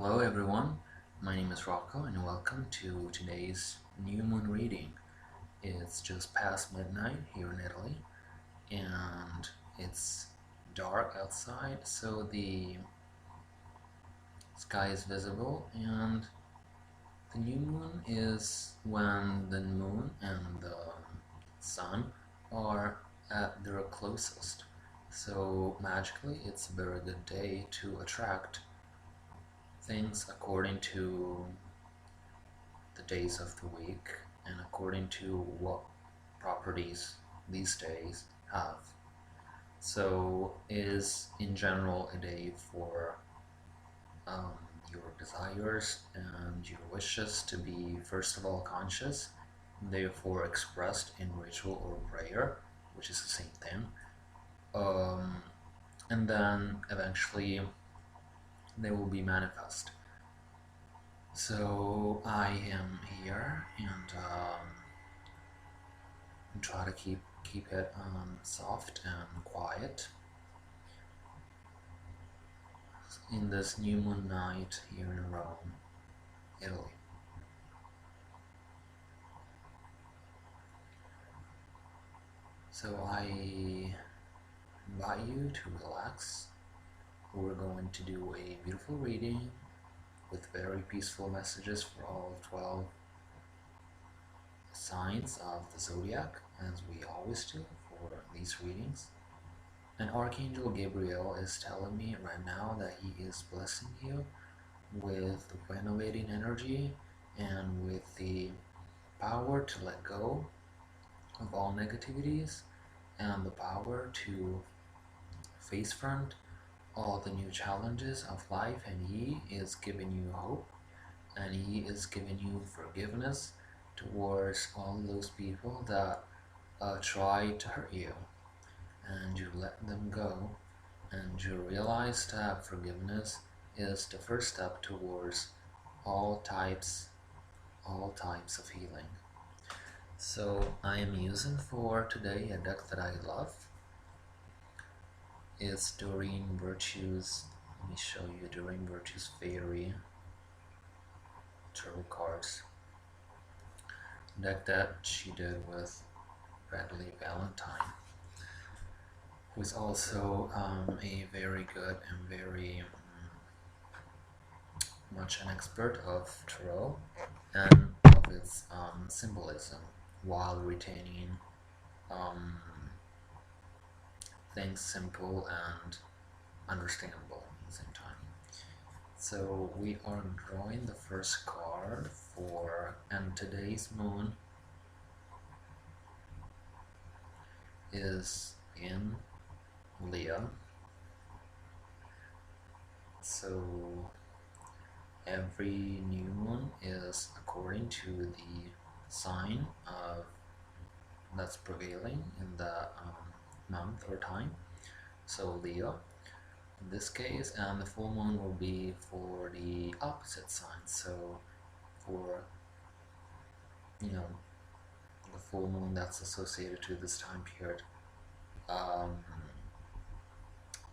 Hello everyone, my name is Rocco and welcome to today's new moon reading. It's just past midnight here in Italy and it's dark outside, so the sky is visible, and the new moon is when the moon and the sun are at their closest. So magically it's a very good day to attract things according to the days of the week and according to what properties these days have. So is in general a day for um, your desires and your wishes to be first of all conscious, therefore expressed in ritual or prayer, which is the same thing. And then eventually they will be manifest. So I am here and try to keep it soft and quiet in this new moon night here in Rome, Italy. So I invite you to relax. We're going to do a beautiful reading with very peaceful messages for all 12 signs of the zodiac, as we always do for these readings. And Archangel Gabriel is telling me right now that he is blessing you with renovating energy and with the power to let go of all negativities and the power to face front all the new challenges of life. And he is giving you hope, and he is giving you forgiveness towards all those people that try to hurt you, and you let them go, and you realize that forgiveness is the first step towards all types of healing. So I am using for today a deck that I love. It's Doreen Virtue's, let me show you, Doreen Virtue's Fairy Tarot cards. Deck that she did with Bradley Valentine, who is also a very good and very much an expert of tarot and of its symbolism, while retaining things simple and understandable at the same time. So we are drawing the first card for, and today's moon is in Leo. So every new moon is according to the sign of that's prevailing in the month or time. So Leo in this case, and the full moon will be for the opposite sign. So for the full moon that's associated to this time period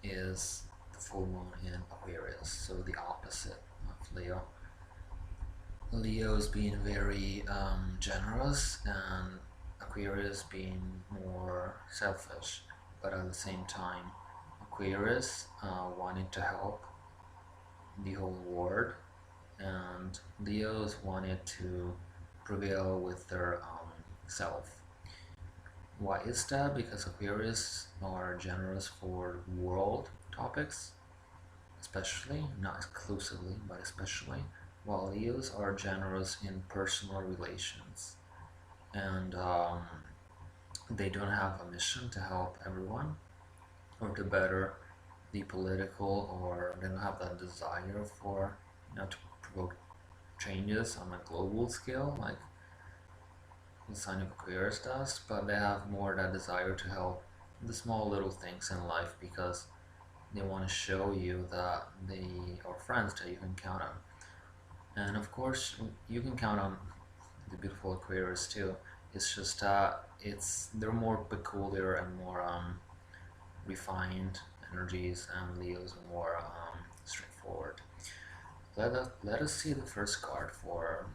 is the full moon in Aquarius, so the opposite of Leo. Leo's being very generous, and Aquarius being more selfish, but at the same time Aquarius wanting to help the whole world, and Leo's wanted to prevail with their self. Why is that? Because Aquarius are generous for world topics, especially, not exclusively, but especially, while Leos are generous in personal relations. And they don't have a mission to help everyone or to better the political, or they don't have that desire for, to provoke changes on a global scale like the sign of Aquarius does, but they have more that desire to help the small little things in life, because they want to show you that they are friends that you can count on. And of course you can count on the beautiful Aquarius too. It's just that they're more peculiar and more refined energies, and Leo's are more straightforward. Let us see the first card for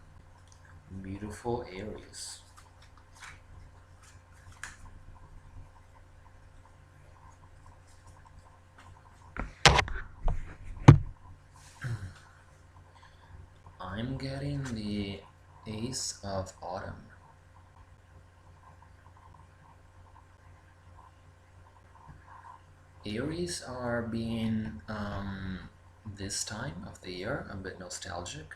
beautiful Aries. I'm getting the Ace of Autumn. Aries are being this time of the year a bit nostalgic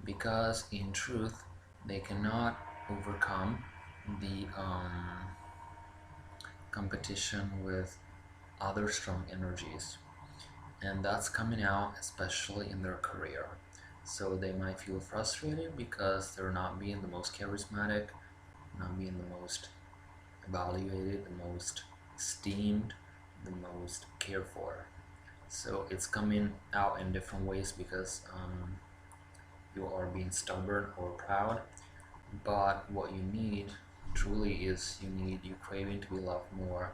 because in truth they cannot overcome the competition with other strong energies, and that's coming out especially in their career. So they might feel frustrated because they're not being the most charismatic, not being the most evaluated, the most esteemed, the most cared for. So it's coming out in different ways because you are being stubborn or proud. But what you need truly is you craving to be loved more,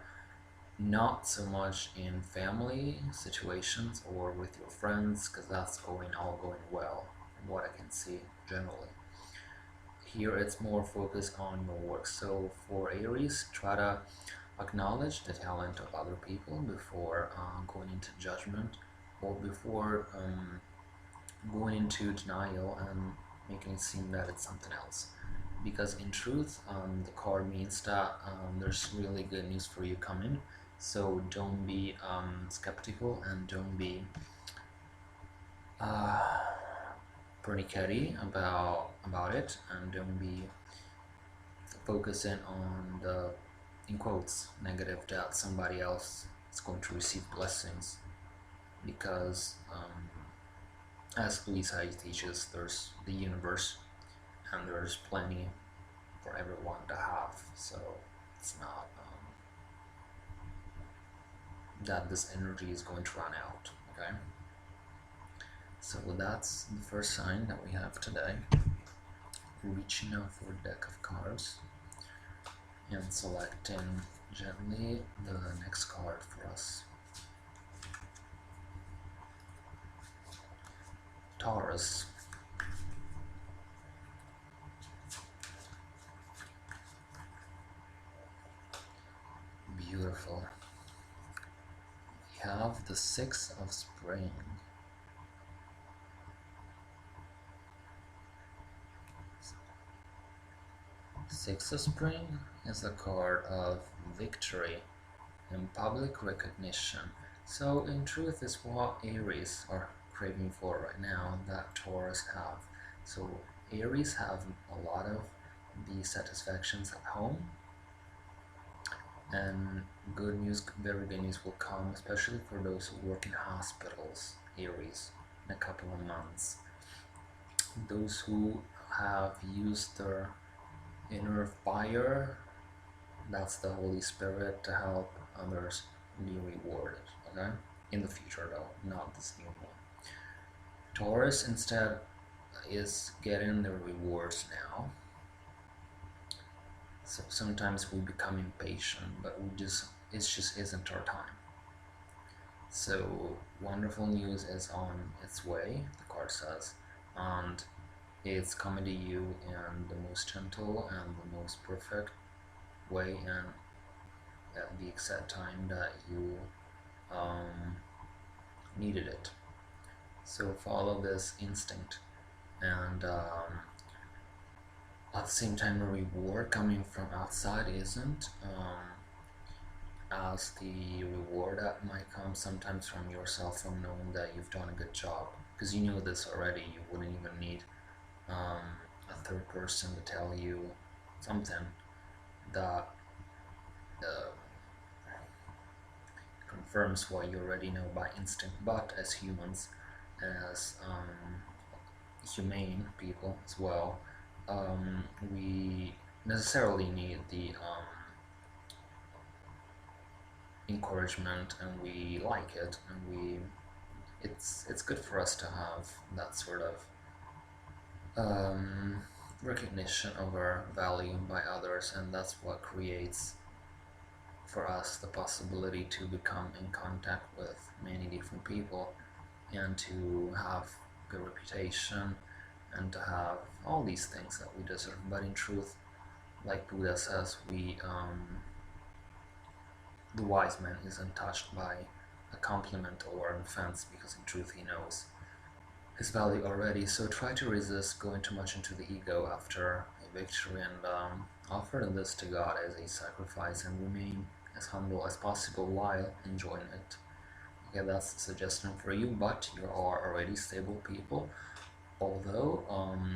not so much in family situations or with your friends, because that's all going well from what I can see generally. Here it's more focused on your work. So for Aries, try to acknowledge the talent of other people before going into judgment or before going into denial and making it seem that it's something else. Because in truth, the card means that there's really good news for you coming. So don't be skeptical and don't be uh, pernickety about it, and don't be focusing on the, in quotes, negative that somebody else is going to receive blessings. Because as Louise Hay teaches, there's the universe and there's plenty for everyone to have. So it's not that this energy is going to run out. Okay. So that's the first sign that we have today. Reaching out for a deck of cards and selecting gently the next card for us. Taurus. Beautiful. We have the Six of Spring. Six of Spring is a card of victory and public recognition. So in truth is what Aries are craving for right now that Taurus have. So Aries have a lot of the satisfactions at home, and good news, very good news will come, especially for those who work in hospitals, Aries, in a couple of months. Those who have used their inner fire, that's the Holy Spirit, to help others be rewarded, okay? In the future though, not this new one. Taurus instead is getting the rewards now. So sometimes we become impatient, but it just isn't our time. So wonderful news is on its way, the card says, and it's coming to you in the most gentle and the most perfect way, and at the exact time that you needed it. So follow this instinct, and at the same time, a reward coming from outside isn't as the reward that might come sometimes from yourself, from knowing that you've done a good job, because you know this already. You wouldn't even need a third person to tell you something that uh, confirms what you already know by instinct. But as humans, as humane people as well, we necessarily need the encouragement, and we like it, and it's good for us to have that sort of recognition of our value by others, and that's what creates for us the possibility to become in contact with many different people and to have good reputation, and to have all these things that we deserve. But in truth, like Buddha says, the wise man isn't touched by a compliment or an offense, because in truth he knows his value already. So try to resist going too much into the ego after a victory, and offer this to God as a sacrifice, and remain as humble as possible while enjoying it. Okay, that's the suggestion for you, but you are already stable people. Although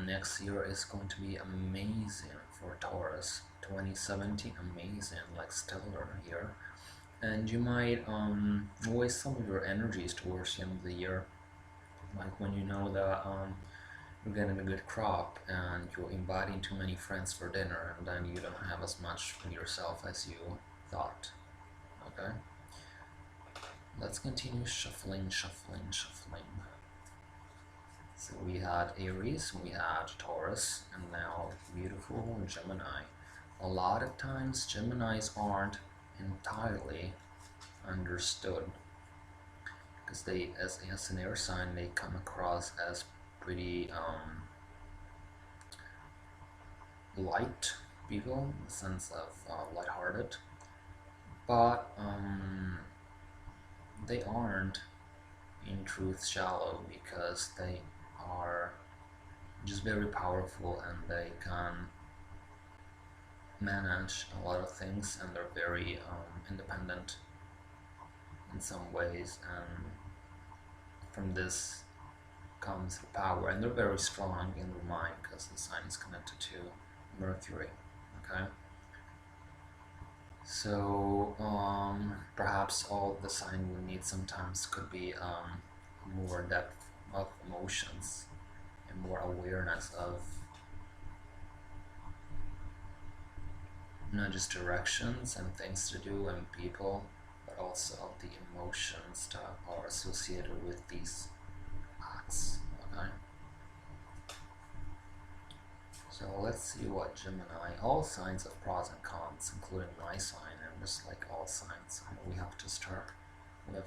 next year is going to be amazing for Taurus. 2017, amazing, like stellar year. And you might waste some of your energies towards the end of the year, like when you know that you're getting a good crop and you're inviting too many friends for dinner, and then you don't have as much for yourself as you thought. Okay, let's continue shuffling. So we had Aries, we had Taurus, and now beautiful Gemini. A lot of times Geminis aren't entirely understood, because they, as an air sign, they come across as pretty light people, in the sense of lighthearted, but they aren't in truth shallow, because they are just very powerful, and they can manage a lot of things, and they're very independent in some ways, and from this comes the power, and they're very strong in their mind, because the sign is connected to Mercury. Okay, so perhaps all the sign will need sometimes could be more depth of emotions and more awareness of not just directions and things to do and people, but also the emotions that are associated with these acts. Okay, so let's see what Gemini, all signs of pros and cons, including my sign, and just like all signs, we have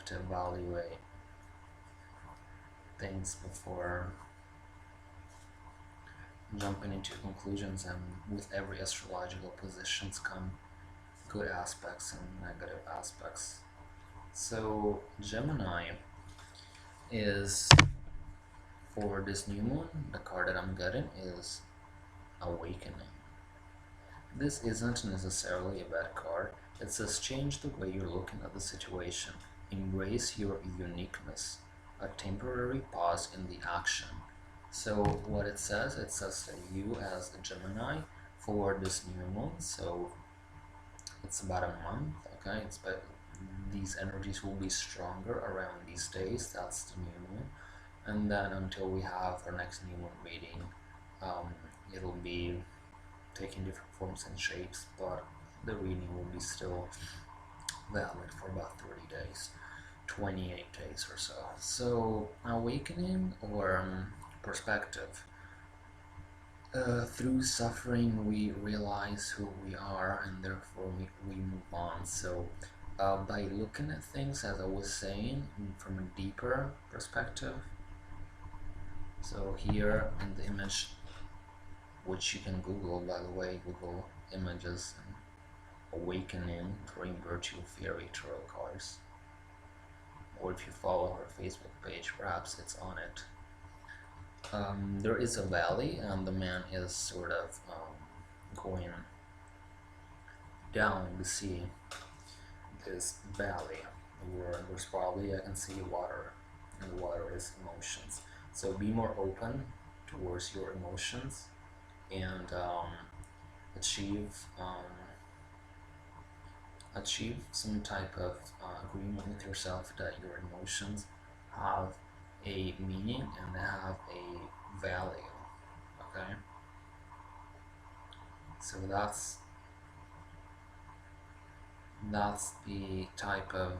to evaluate things before jumping into conclusions, and with every astrological positions come good aspects and negative aspects. So Gemini is, for this new moon, the card that I'm getting is Awakening. This isn't necessarily a bad card. It says change the way you're looking at the situation. Embrace your uniqueness. A temporary pause in the action. So what it says that you as a Gemini, for this new moon, so it's about a month, okay, these energies will be stronger around these days, that's the new moon, and then until we have our next new moon reading, it'll be taking different forms and shapes, but the reading will be still valid for about 30 days, 28 days or so. So awakening, or perspective. Through suffering we realize who we are, and therefore we move on. So by looking at things, as I was saying, from a deeper perspective, so here in the image, which you can Google, by the way, Google images and Awakening Dream Virtue Fairy Tarot cards, or if you follow her Facebook page, perhaps it's on it. There is a valley, and the man is sort of going down the sea, this valley, where there's probably, I can see water, and the water is emotions. So be more open towards your emotions, and achieve some type of agreement with yourself that your emotions have a meaning and they have a value. Okay, so that's the type of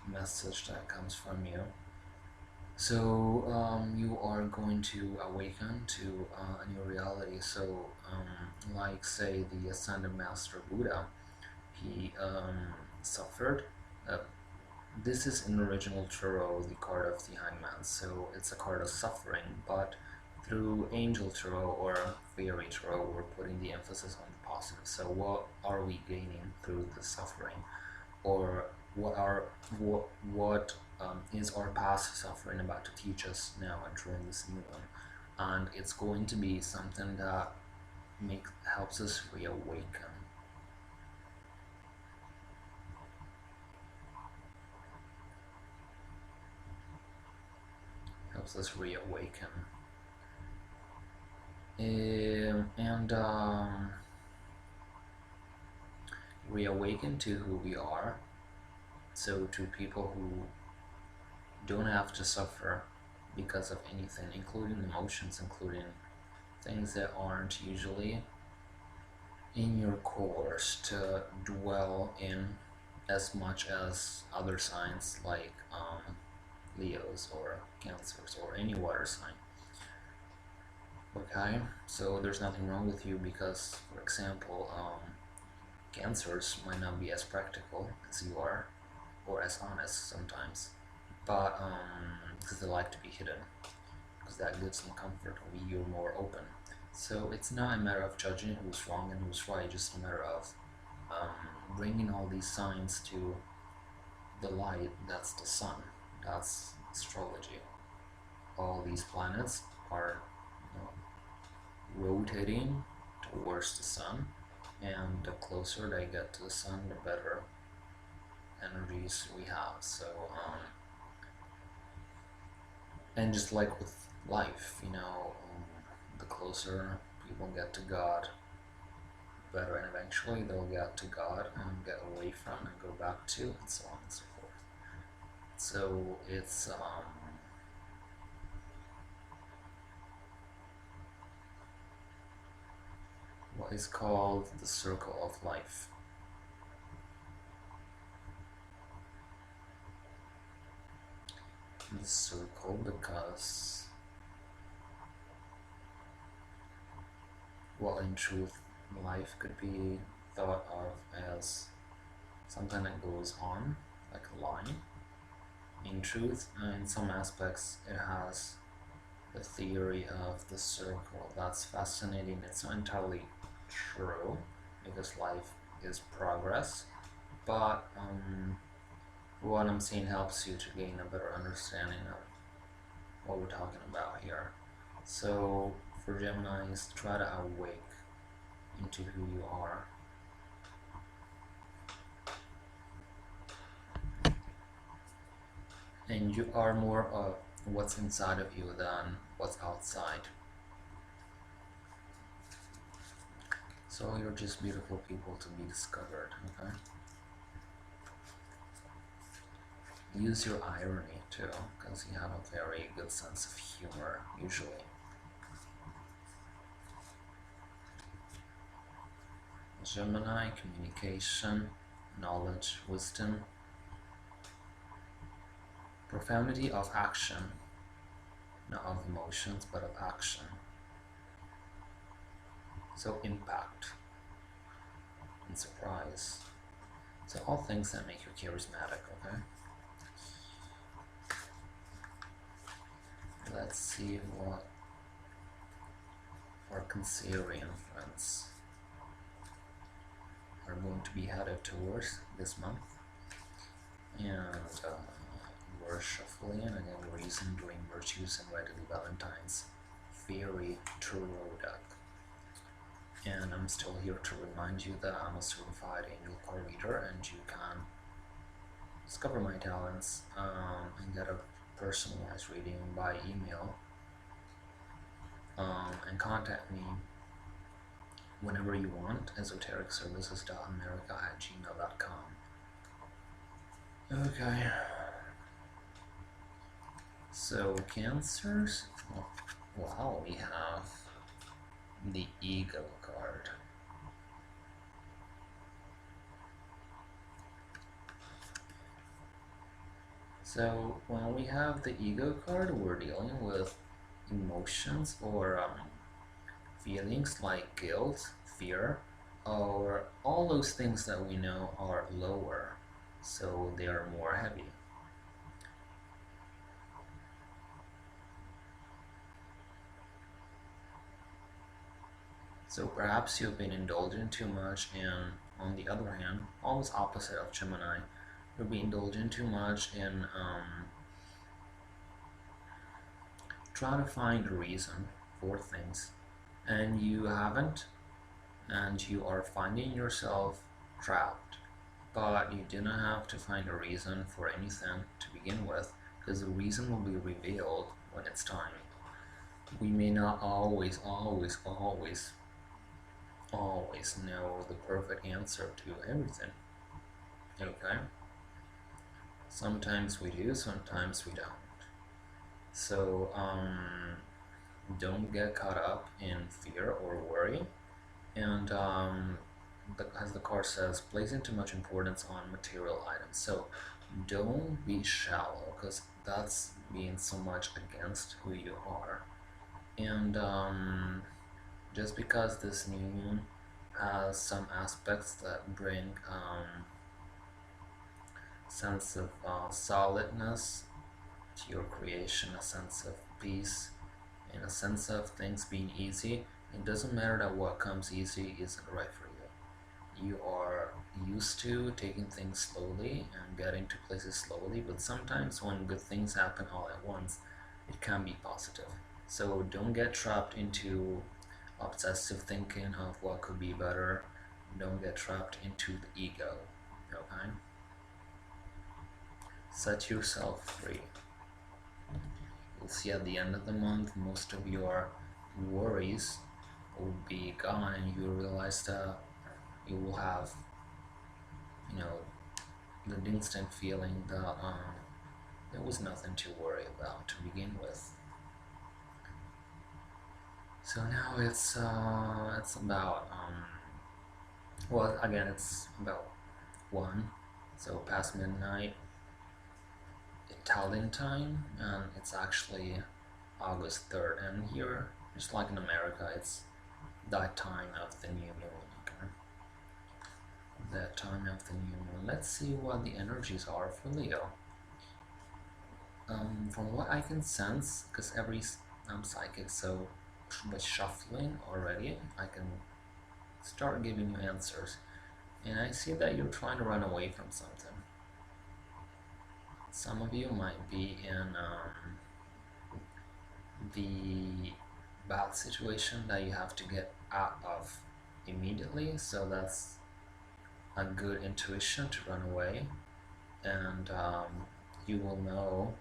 message that comes from you. So you are going to awaken to a new reality. So like say the Ascended Master Buddha, he suffered This is in original tarot the card of the Hangman, so it's a card of suffering, but through angel tarot or fairy tarot, we're putting the emphasis on the positive. So what are we gaining through the suffering, or what is our past suffering about to teach us now during this new one? And it's going to be something that helps us reawaken. Helps us reawaken. And reawaken to who we are. So to people who don't have to suffer because of anything, including emotions, including things that aren't usually in your course to dwell in as much as other signs like Leos or Cancers or any water sign. Okay, so there's nothing wrong with you because, for example, Cancers might not be as practical as you are, or as honest sometimes, but because they like to be hidden, because that gives them comfort. You're more open. So it's not a matter of judging who's wrong and who's right, just a matter of bringing all these signs to the light. That's the sun. That's astrology. All these planets are, rotating towards the sun, and the closer they get to the sun, the better energies we have. So, and just like with life, the closer people get to God, better, and eventually they'll get to God and get away from and go back to, and so on and so forth. So it's what is called the circle of life. The circle because, well, in truth, life could be thought of as something that goes on like a line. In truth, in some aspects, it has the theory of the circle. That's fascinating. It's not entirely true because life is progress, but what I'm saying helps you to gain a better understanding of what we're talking about here. So for Geminis, try to awake into who you are. And you are more of what's inside of you than what's outside. So you're just beautiful people to be discovered, okay? Use your irony too, because you have a very good sense of humor, usually. Gemini, communication, knowledge, wisdom, profundity of action, not of emotions, but of action. So impact and surprise. So all things that make you charismatic, okay? Let's see what our Cancerian friends are going to be headed towards this month. And we're shuffling, and again, reason, doing virtues, and readily Valentine's fairy tarot deck. And I'm still here to remind you that I'm a certified angel card reader, and you can discover my talents and get a personalized reading by email, and contact me whenever you want, esotericservices.america at gmail.com. Okay. So Cancers, wow, we have the Ego card. So when we have the Ego card, we're dealing with emotions or feelings like guilt, fear, or all those things that we know are lower, so they are more heavy. So perhaps you've been indulging too much, and on the other hand, almost opposite of Gemini, you'll be indulging too much in trying to find a reason for things, and you haven't, and you are finding yourself trapped. But you do not have to find a reason for anything to begin with, because the reason will be revealed when it's time. We may not always know the perfect answer to everything. Okay? Sometimes we do, sometimes we don't. So, don't get caught up in fear or worry. And as the card says, placing too much importance on material items. So, don't be shallow, because that's being so much against who you are. And just because this new moon has some aspects that bring sense of solidness to your creation, a sense of peace, and a sense of things being easy, it doesn't matter that what comes easy isn't right for you. You are used to taking things slowly and getting to places slowly, but sometimes when good things happen all at once, it can be positive. So don't get trapped into obsessive thinking of what could be better. Don't get trapped into the ego. Okay? Set yourself free. You'll see at the end of the month, most of your worries will be gone, and you realize that you will have, you know, the instant feeling that there was nothing to worry about to begin with. So now it's about well, again, it's about 1, so past midnight Italian time, and it's actually August 3rd, and here, just like in America, it's that time of the new moon. Okay? That time of the new moon. Let's see what the energies are for Leo. From what I can sense, because I'm psychic, so by shuffling already, I can start giving you answers. And I see that you're trying to run away from something. Some of you might be in the bad situation that you have to get out of immediately, so that's a good intuition to run away. And you will know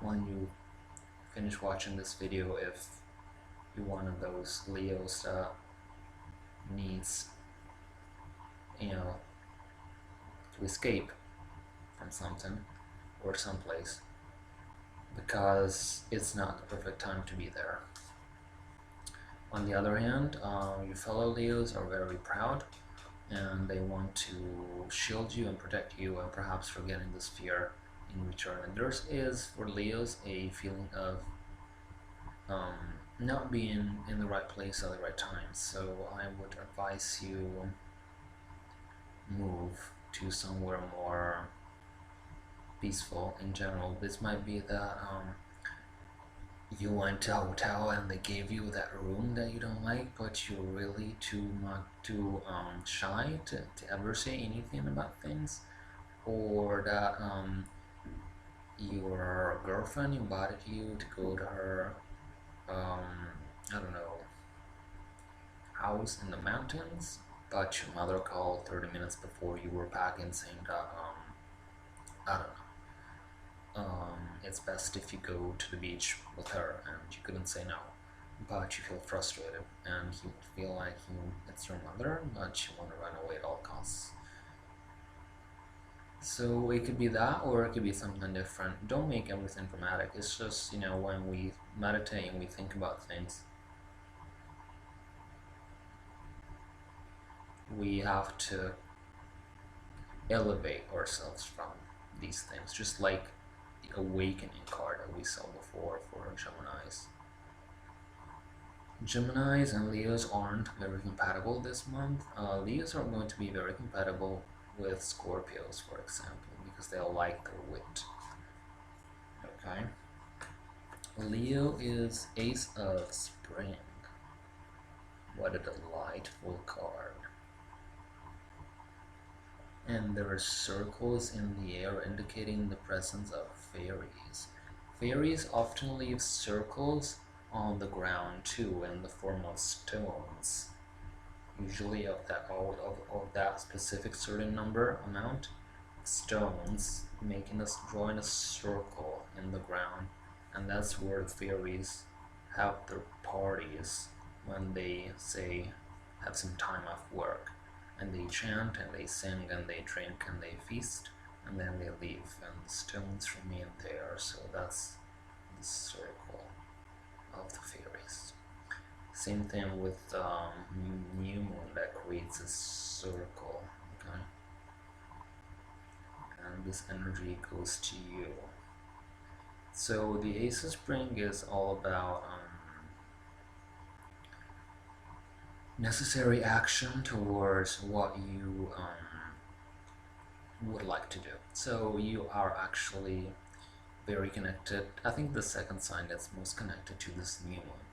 when you finish watching this video if you're one of those Leos that needs, to escape from something or someplace, because it's not the perfect time to be there. On the other hand, your fellow Leos are very proud, and they want to shield you and protect you, and perhaps for getting this fear in return. And there is, for Leos, a feeling of not being in the right place at the right time. So I would advise you move to somewhere more peaceful in general. This might be that you went to a hotel and they gave you that room that you don't like, but you're really too shy to ever say anything about things, or that your girlfriend invited you to go to her I don't know, house in the mountains, but your mother called 30 minutes before you were packing saying that I don't know, it's best if you go to the beach with her, and you couldn't say no, but you feel frustrated and you feel like it's your mother, but you want to run away at all costs. So it could be that, or it could be something different. Don't make everything dramatic. It's just, when we meditate and we think about things, we have to elevate ourselves from these things, just like the awakening card that we saw before for Geminis. Geminis and Leos aren't very compatible this month. Leos are going to be very compatible with Scorpios, for example, because they'll like their wit. Okay? Leo is Ace of Spring. What a delightful card. And there are circles in the air indicating the presence of fairies. Fairies often leave circles on the ground too in the form of stones, usually of that specific certain number amount of stones, making us drawing a circle in the ground, and that's where the fairies have their parties when they say have some time off work, and they chant and they sing and they drink and they feast and then they leave and the stones remain there. So that's the circle of the fairies. Same thing with new moon that creates a circle, okay? And this energy goes to you. So the Ace of Spring is all about necessary action towards what you would like to do. So you are actually very connected. I think the second sign that's most connected to this new moon.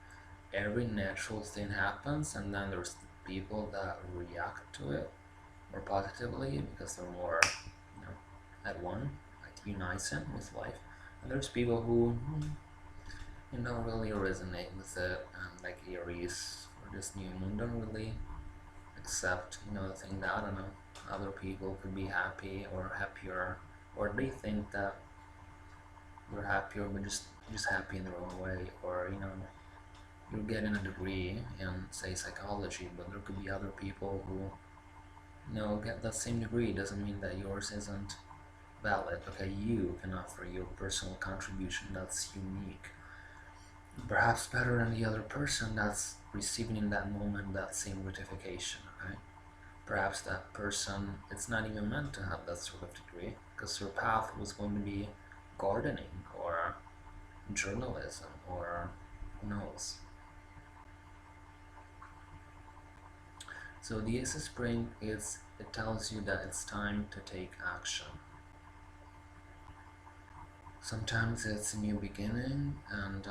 Every natural thing happens, and then there's the people that react to it more positively because they're more, at one, like unison with life. And there's people who, don't really resonate with it, and like Aries or this new moon don't really accept, the thing that, I don't know, other people could be happy or happier, or they think that they're happier but just happy in their own way, or you're getting a degree in, say, psychology, but there could be other people who, get that same degree. Doesn't mean that yours isn't valid. Okay, you can offer your personal contribution that's unique, perhaps better than the other person that's receiving in that moment that same gratification. Okay, perhaps that person, it's not even meant to have that sort of degree because their path was going to be gardening or journalism or who knows. So the Ace of Spring, it tells you that it's time to take action. Sometimes it's a new beginning, and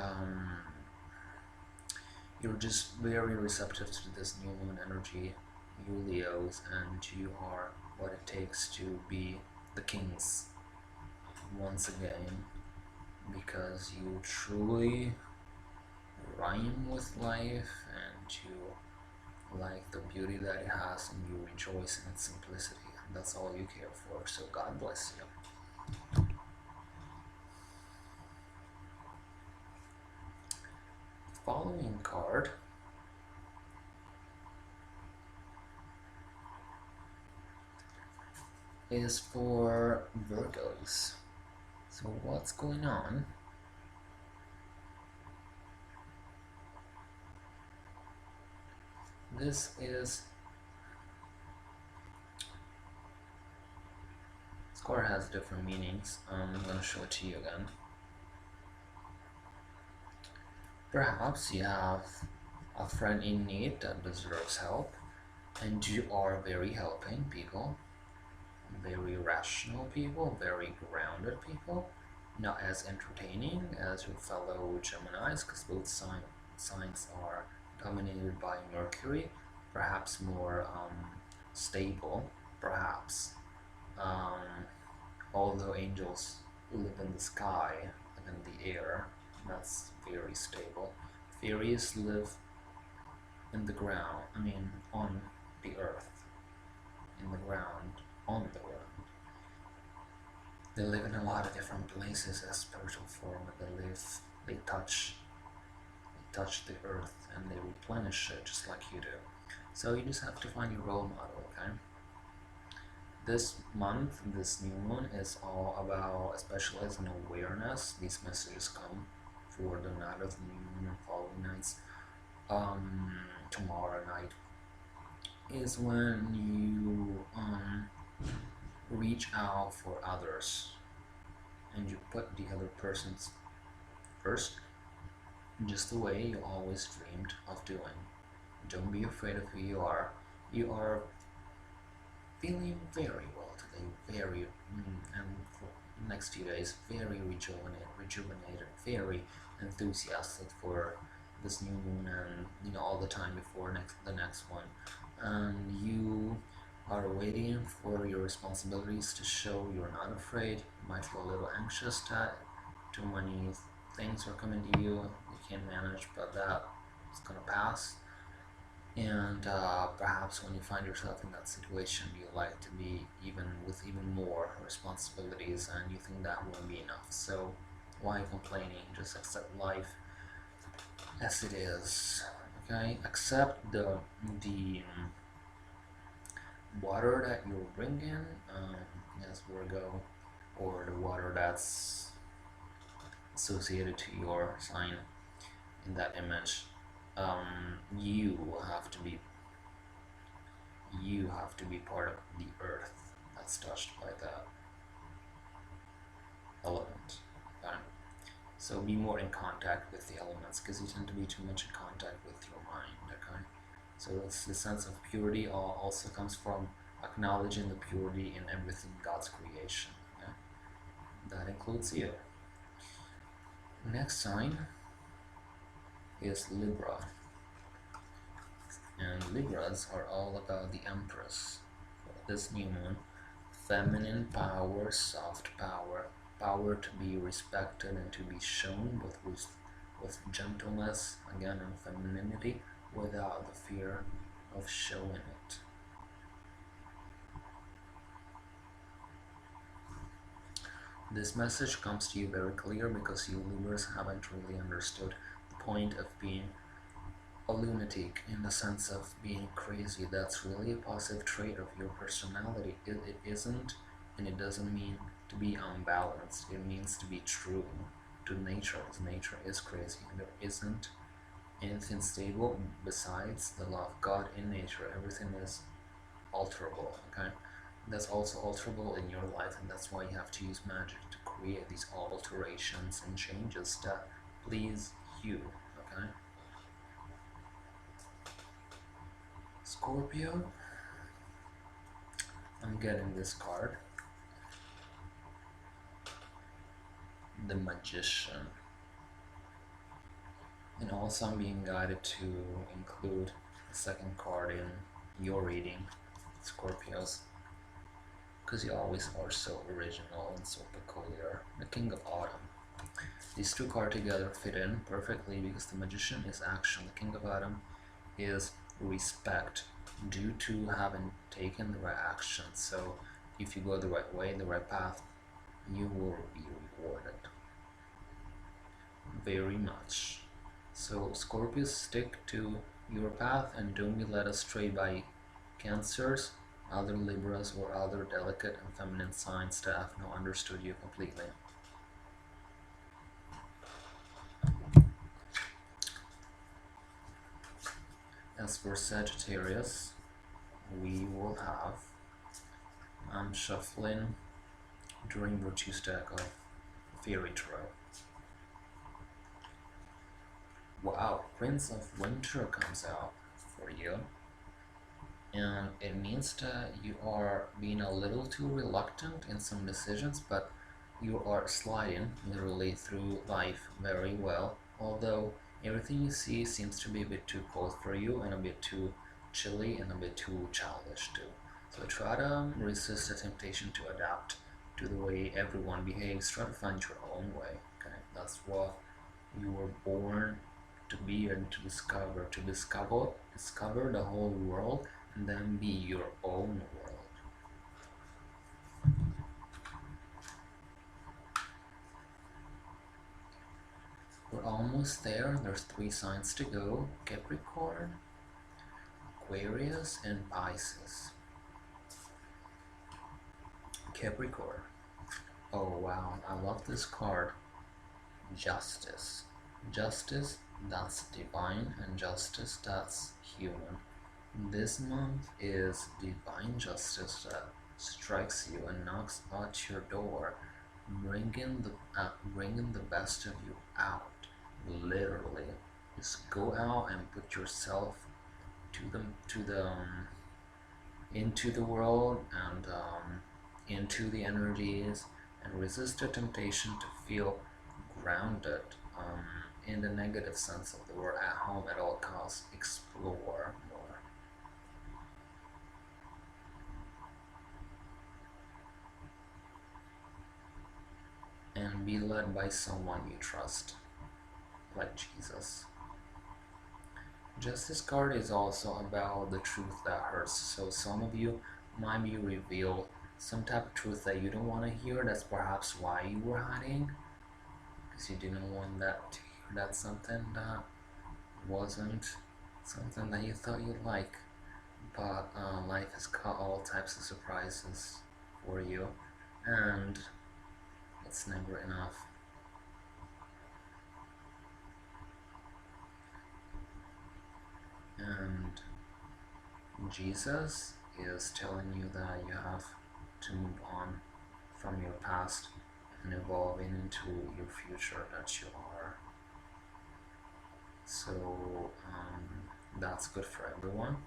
you're just very receptive to this new moon energy, you Leos, and you are what it takes to be the kings once again, because you truly rhyme with life and you like the beauty that it has and you rejoice in its simplicity, and that's all you care for. So God bless you. The following card is for Virgos. So what's going on? This card has different meanings. I'm gonna show it to you again. Perhaps you have a friend in need that deserves help, and you are very helping people, very rational people, very grounded people, not as entertaining as your fellow Geminis, because both signs are dominated by Mercury, perhaps more stable, perhaps. Although angels live in the sky and in the air, that's very stable. Fairies live in the ground, on the earth, in the ground, on the ground. They live in a lot of different places as spiritual form, and they touch the earth and they replenish it just like you do. So you just have to find your role model, okay? This month, this new moon is all about, especially as an awareness, these messages come for the night of the new moon and following nights. Tomorrow night is when you reach out for others and you put the other persons first, just the way you always dreamed of doing. Don't be afraid of who you are. You are feeling very well today, and for the next few days, very rejuvenated, very enthusiastic for this new moon, and all the time before the next one, and you are waiting for your responsibilities to show. You're not afraid. You might feel a little anxious that too many things are coming to you. You can't manage, but that is gonna pass. And perhaps when you find yourself in that situation, you like to be even more responsibilities, and you think that won't be enough. So why complaining? Just accept life as it is. Okay, accept the water that you're bringing, as Virgo, or the water that's associated to your sign in that image. You have to be part of the earth that's touched by that element. Okay? So be more in contact with the elements, because you tend to be too much in contact with your mind. Okay, so it's the sense of purity also comes from acknowledging the purity in everything God's creation. Okay? That includes you. Next sign is Libra, and Libras are all about the Empress. This new moon, feminine power, soft power, power to be respected and to be shown with gentleness, again, and femininity, without the fear of showing it. This message comes to you very clear because you Libras haven't really understood the point of being a lunatic, in the sense of being crazy. That's really a positive trait of your personality. It isn't, and it doesn't mean to be unbalanced. It means to be true to nature, because nature is crazy, and there isn't anything stable besides the law of God in nature. Everything is alterable. Okay, that's also alterable in your life, and that's why you have to use magic to create these alterations and changes that please you. Okay, Scorpio, I'm getting this card, the Magician, and also I'm being guided to include the second card in your reading, Scorpios, because you always are so original and so peculiar. The King of Autumn. These two cards together fit in perfectly because the Magician is action. The King of Autumn is respect, due to having taken the right action. So if you go the right way, the right path, you will be rewarded very much. So Scorpios, stick to your path and don't be led astray by Cancers, other Libras, or other delicate and feminine signs that have not understood you completely. As for Sagittarius, we will have, I'm shuffling during Virtue's deck of Fairy Tarot. Wow, Prince of Winter comes out for you, and it means that you are being a little too reluctant in some decisions, but you are sliding literally through life very well, although everything you see seems to be a bit too cold for you, and a bit too chilly, and a bit too childish too. So try to resist the temptation to adapt to the way everyone behaves. Try to find your own way. Okay, that's what you were born to be and to discover the whole world, and then be your own world. We're almost there. There's 3 signs to go: Capricorn, Aquarius, and Pisces. Capricorn. Oh wow, I love this card. Justice. Justice, that's divine, and justice, that's human. This month is divine justice that strikes you and knocks at your door, bringing the best of you out. Literally, just go out and put yourself to the into the world, and into the energies, and resist the temptation to feel grounded in the negative sense of the word, at home at all costs. Explore more. And be led by someone you trust, like Jesus. Justice card is also about the truth that hurts. So some of you might be revealed some type of truth that you don't want to hear. That's perhaps why you were hiding, because you didn't want that to hear. That's something that wasn't something that you thought you'd like. But life has got all types of surprises for you, and it's never enough. And Jesus is telling you that you have to move on from your past and evolving into your future that you are. So that's good for everyone,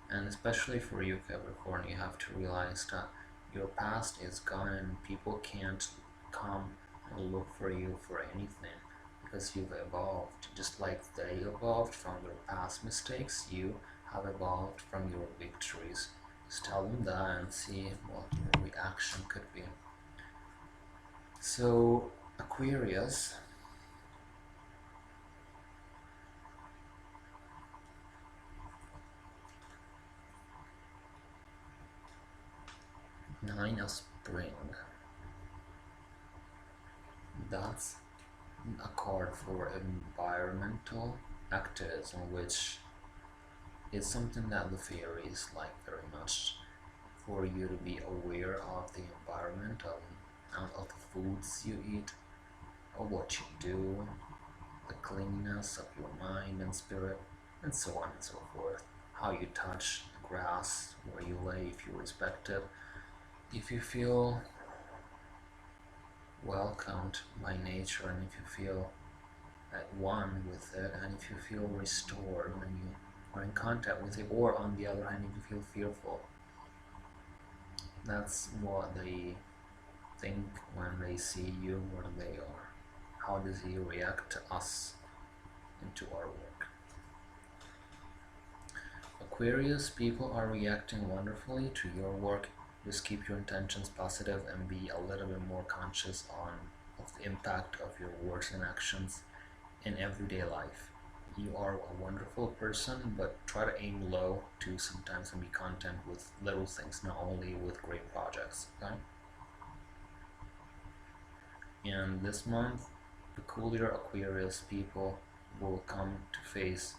and especially for you, Capricorn. You have to realize that your past is gone and people can't come and look for you for anything, because you've evolved. Just like they evolved from their past mistakes, you have evolved from your victories. Just tell them that and see what your reaction could be. So, Aquarius, Nine of Spring. That's a card for environmental activism, which is something that the fairies like very much, for you to be aware of the environment, of the foods you eat, of what you do, the cleanliness of your mind and spirit, and so on and so forth. How you touch the grass where you lay, if you respect it, if you feel welcomed by nature, and if you feel at one with it, and if you feel restored when you are in contact with it, or on the other hand, if you feel fearful. That's what they think when they see you where they are. How does he react to us and to our work? Aquarius, people are reacting wonderfully to your work. Just keep your intentions positive and be a little bit more conscious of the impact of your words and actions in everyday life. You are a wonderful person, but try to aim low too sometimes and be content with little things, not only with great projects. Okay? And this month, peculiar Aquarius people will come to face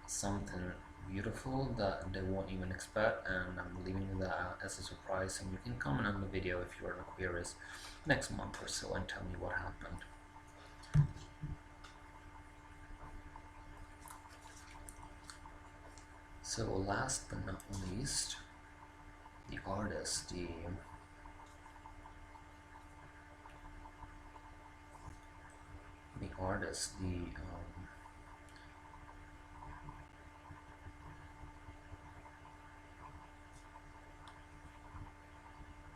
something beautiful that they won't even expect, and I'm leaving you that as a surprise, and you can comment on the video if you're an Aquarius next month or so and tell me what happened. So last but not least, the artist, the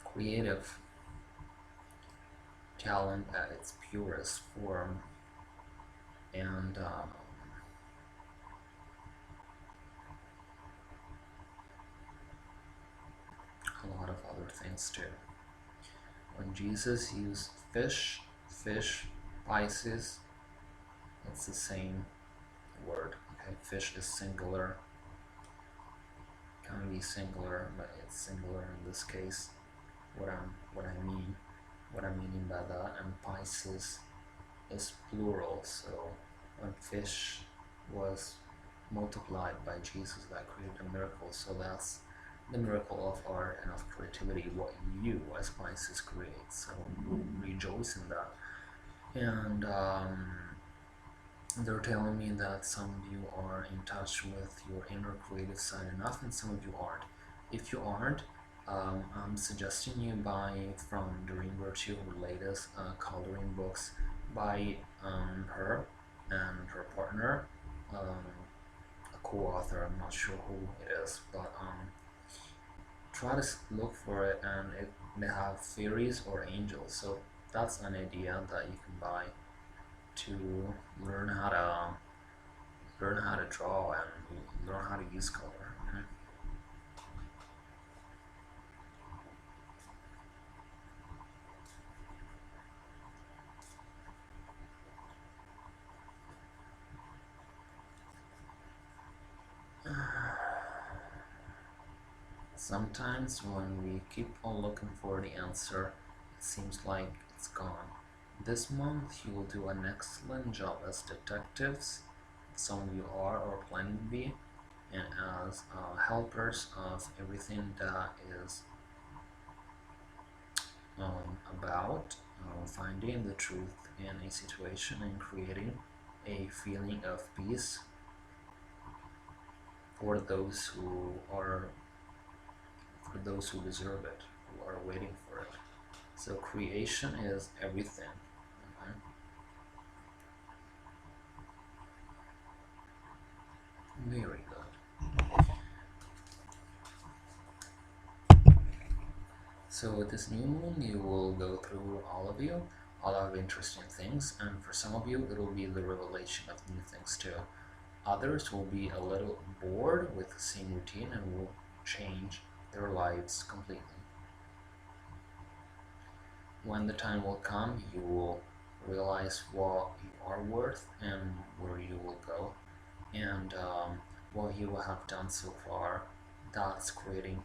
creative talent at its purest form, and a lot of other things too. When Jesus used fish, Pisces, it's the same word. Okay, fish is singular, can be singular, but it's singular in this case. What I'm meaning by that, and Pisces is plural. So when fish was multiplied by Jesus, that created a miracle. So that's the miracle of art and of creativity, what you as Pisces create. So rejoice in that. And they're telling me that some of you are in touch with your inner creative side enough, and some of you aren't. If you aren't, I'm suggesting you buy from Doreen Virtue her latest coloring books by her and her partner, a co-author. I'm not sure who it is, but try to look for it, and they have fairies or angels. So that's an idea that you can buy to learn how to learn how to draw and learn how to use color. Sometimes when we keep on looking for the answer, it seems like it's gone. This month you will do an excellent job as detectives, some of you are or planning to be, and as helpers of everything that is about finding the truth in a situation and creating a feeling of peace for those who are for those who deserve it, who are waiting for it. So creation is everything. Okay? Very good. So with this new moon, you will go through all of you, a lot of interesting things, and for some of you, it will be the revelation of new things too. Others will be a little bored with the same routine and will change their lives completely. When the time will come, you will realize what you are worth and where you will go, and what you will have done so far. That's creating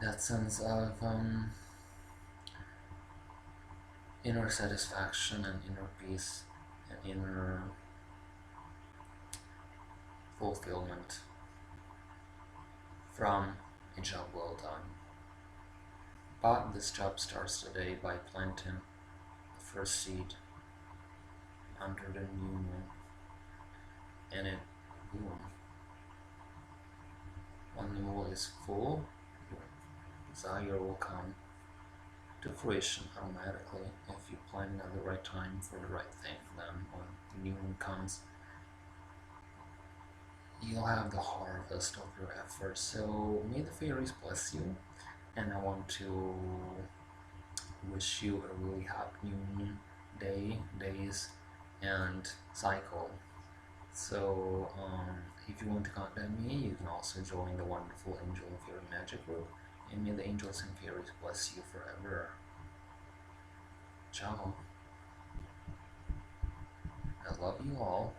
that sense of inner satisfaction and inner peace and inner fulfillment from a job well done. But this job starts today by planting the first seed under the new moon, and it boom. When the moon is full, your desire will come to fruition automatically if you plan at the right time for the right thing. Then when the new moon comes, you'll have the harvest of your efforts. So may the fairies bless you, and I want to wish you a really happy new moon days, and cycle. So if you want to contact me, you can also join the wonderful Angel and Fairy Magic group, and may the angels and fairies bless you forever. Ciao. I love you all.